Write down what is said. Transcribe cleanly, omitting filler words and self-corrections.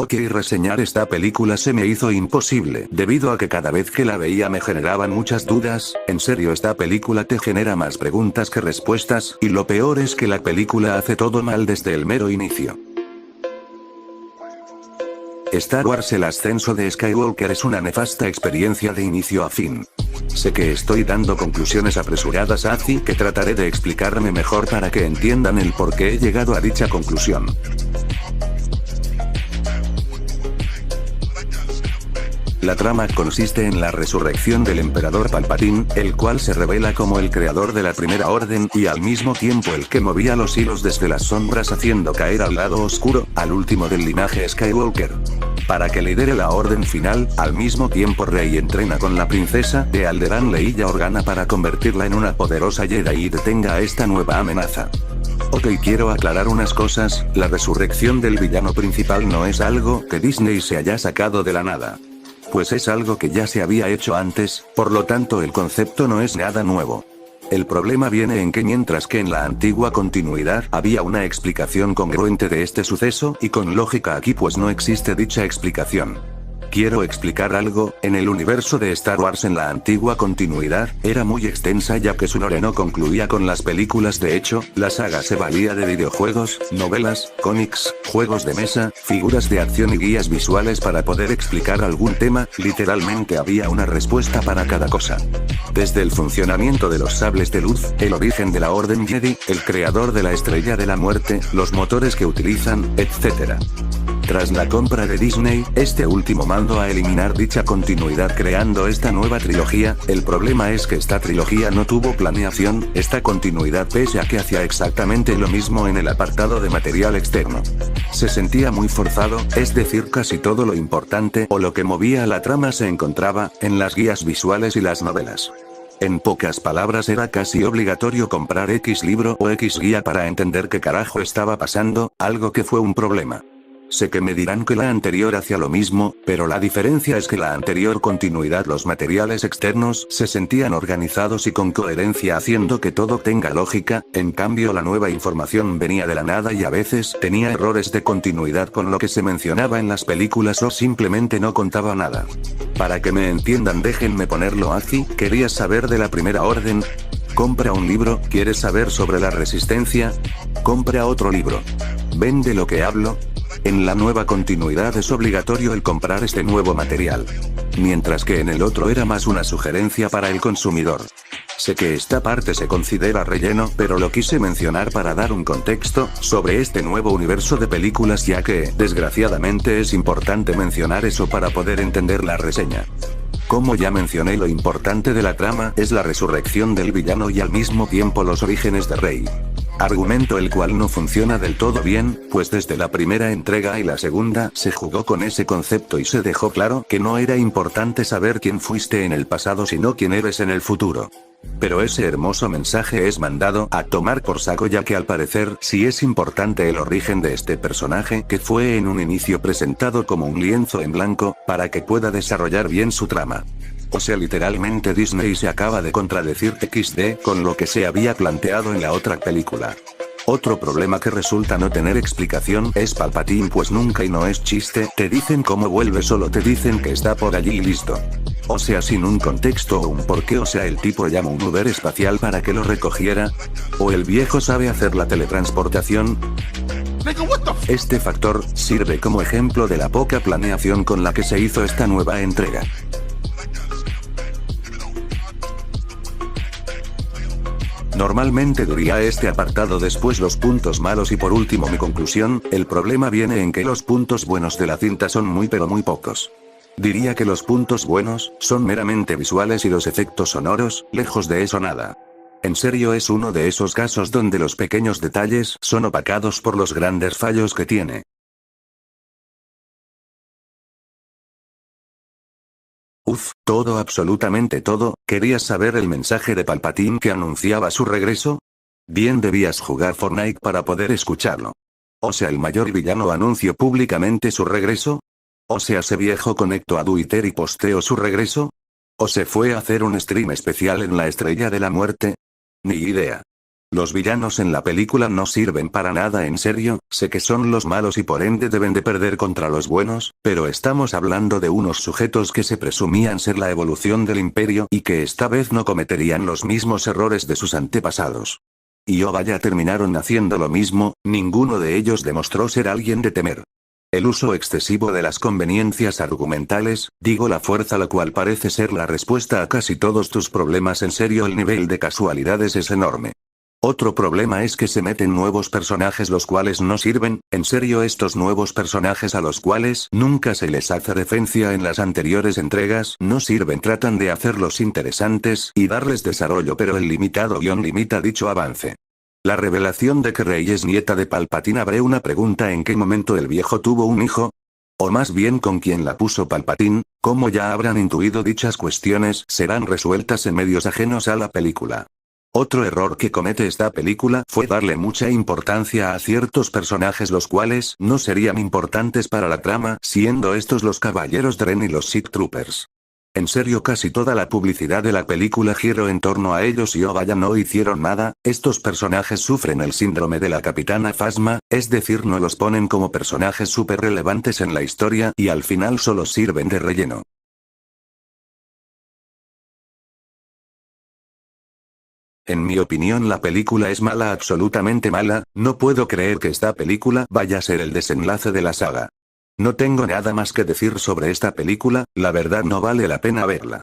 Ok, reseñar esta película se me hizo imposible, debido a que cada vez que la veía me generaban muchas dudas. En serio, esta película te genera más preguntas que respuestas, y lo peor es que la película hace todo mal desde el mero inicio. Star Wars: El ascenso de Skywalker es una nefasta experiencia de inicio a fin. Sé que estoy dando conclusiones apresuradas, así que trataré de explicarme mejor para que entiendan el por qué he llegado a dicha conclusión. La trama consiste en la resurrección del emperador Palpatine, el cual se revela como el creador de la Primera Orden y al mismo tiempo el que movía los hilos desde las sombras haciendo caer al lado oscuro, al último del linaje Skywalker. Para que lidere la orden final, al mismo tiempo Rey entrena con la princesa de Alderaan Leia Organa para convertirla en una poderosa Jedi y detenga a esta nueva amenaza. Ok, quiero aclarar unas cosas, la resurrección del villano principal no es algo que Disney se haya sacado de la nada. Pues es algo que ya se había hecho antes, por lo tanto el concepto no es nada nuevo. El problema viene en que mientras que en la antigua continuidad había una explicación congruente de este suceso y con lógica, aquí pues no existe dicha explicación. Quiero explicar algo, en el universo de Star Wars en la antigua continuidad, era muy extensa ya que su lore no concluía con las películas. De hecho, la saga se valía de videojuegos, novelas, cómics, juegos de mesa, figuras de acción y guías visuales para poder explicar algún tema. Literalmente había una respuesta para cada cosa. Desde el funcionamiento de los sables de luz, el origen de la Orden Jedi, el creador de la Estrella de la Muerte, los motores que utilizan, etc. Tras la compra de Disney, este último mandó a eliminar dicha continuidad creando esta nueva trilogía. El problema es que esta trilogía no tuvo planeación, esta continuidad, pese a que hacía exactamente lo mismo en el apartado de material externo. Se sentía muy forzado, es decir, casi todo lo importante o lo que movía a la trama se encontraba en las guías visuales y las novelas. En pocas palabras, era casi obligatorio comprar X libro o X guía para entender qué carajo estaba pasando, algo que fue un problema. Sé que me dirán que la anterior hacía lo mismo, pero la diferencia es que la anterior continuidad, los materiales externos se sentían organizados y con coherencia haciendo que todo tenga lógica, en cambio la nueva información venía de la nada y a veces tenía errores de continuidad con lo que se mencionaba en las películas o simplemente no contaba nada. Para que me entiendan, déjenme ponerlo así: ¿querías saber de la Primera Orden? Compra un libro. ¿Quieres saber sobre la Resistencia? Compra otro libro. ¿Ven de lo que hablo? En la nueva continuidad es obligatorio el comprar este nuevo material. Mientras que en el otro era más una sugerencia para el consumidor. Sé que esta parte se considera relleno, pero lo quise mencionar para dar un contexto sobre este nuevo universo de películas, ya que, desgraciadamente, es importante mencionar eso para poder entender la reseña. Como ya mencioné, lo importante de la trama es la resurrección del villano y al mismo tiempo los orígenes de Rey. Argumento el cual no funciona del todo bien, pues desde la primera entrega y la segunda se jugó con ese concepto y se dejó claro que no era importante saber quién fuiste en el pasado sino quién eres en el futuro. Pero ese hermoso mensaje es mandado a tomar por saco, ya que al parecer sí es importante el origen de este personaje que fue en un inicio presentado como un lienzo en blanco, para que pueda desarrollar bien su trama. O sea, literalmente Disney se acaba de contradecir XD con lo que se había planteado en la otra película. Otro problema que resulta no tener explicación es Palpatine, pues nunca, y no es chiste, te dicen cómo vuelve, solo te dicen que está por allí y listo. O sea, sin un contexto o un porqué. O sea, el tipo llama un Uber espacial para que lo recogiera. O el viejo sabe hacer la teletransportación. Este factor sirve como ejemplo de la poca planeación con la que se hizo esta nueva entrega. Normalmente diría este apartado después los puntos malos y por último mi conclusión. El problema viene en que los puntos buenos de la cinta son muy pero muy pocos. Diría que los puntos buenos son meramente visuales y los efectos sonoros, lejos de eso nada. En serio, es uno de esos casos donde los pequeños detalles son opacados por los grandes fallos que tiene. Todo, absolutamente todo. ¿Querías saber el mensaje de Palpatine que anunciaba su regreso? Bien, debías jugar Fortnite para poder escucharlo. O sea, el mayor villano anunció públicamente su regreso. O sea, ese viejo conectó a Twitter y posteó su regreso. ¿O se fue a hacer un stream especial en la Estrella de la Muerte? Ni idea. Los villanos en la película no sirven para nada, en serio, sé que son los malos y por ende deben de perder contra los buenos, pero estamos hablando de unos sujetos que se presumían ser la evolución del imperio y que esta vez no cometerían los mismos errores de sus antepasados. Y oh vaya, terminaron haciendo lo mismo, ninguno de ellos demostró ser alguien de temer. El uso excesivo de las conveniencias argumentales, digo la fuerza, la cual parece ser la respuesta a casi todos tus problemas, en serio el nivel de casualidades es enorme. Otro problema es que se meten nuevos personajes los cuales no sirven, en serio estos nuevos personajes a los cuales nunca se les hace referencia en las anteriores entregas no sirven, tratan de hacerlos interesantes y darles desarrollo, pero el limitado guión limita dicho avance. La revelación de que Rey es nieta de Palpatine abre una pregunta: ¿en qué momento el viejo tuvo un hijo? O más bien, ¿con quién la puso Palpatine? Como ya habrán intuido, dichas cuestiones serán resueltas en medios ajenos a la película. Otro error que comete esta película fue darle mucha importancia a ciertos personajes los cuales no serían importantes para la trama, siendo estos los Caballeros de Ren y los Sith Troopers. En serio, casi toda la publicidad de la película giró en torno a ellos y oh vaya, no hicieron nada. Estos personajes sufren el síndrome de la Capitana Phasma, es decir, no los ponen como personajes súper relevantes en la historia y al final solo sirven de relleno. En mi opinión la película es mala, absolutamente mala, no puedo creer que esta película vaya a ser el desenlace de la saga. No tengo nada más que decir sobre esta película, la verdad no vale la pena verla.